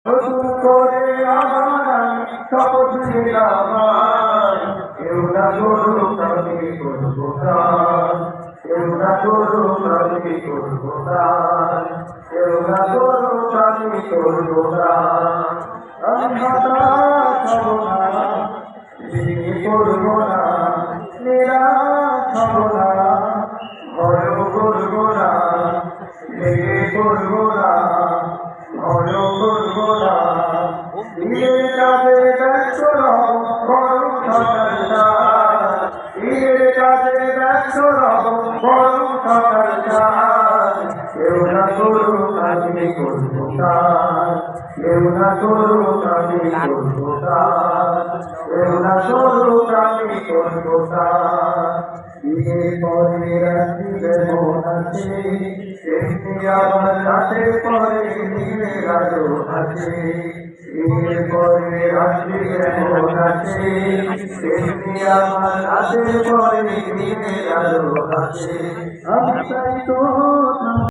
নতুন করে আমার শপথ নিলাম কেউ না করুক আমি করব প্রাণ কেউ না করুক আমি করব প্রাণ কেউ না করুক আমি করব প্রাণ আমি হতাশ হব না ভেঙে পড়ব না নিরাশ হব না ভয় করব না ভেঙে পড়ব না ভয় করব না নিজের কাজে ব্যস্ত রব বরং সকালটা নিজের কাজে ব্যস্ত রব বরং সকালটা কেউ না করুক আমি করব কাজ কেউ না করুক আমি করব কাজ কেউ না করুক আমি করব কাজ ঈদের পরে রাত্রির মন আছে সেদিন আমার রাতের পরে দিনের আলো আছে ঈদের পরে রাত্রির মন আছে সেদিন আমার রাতের পরে দিনের আলো আছে আমি চাই তো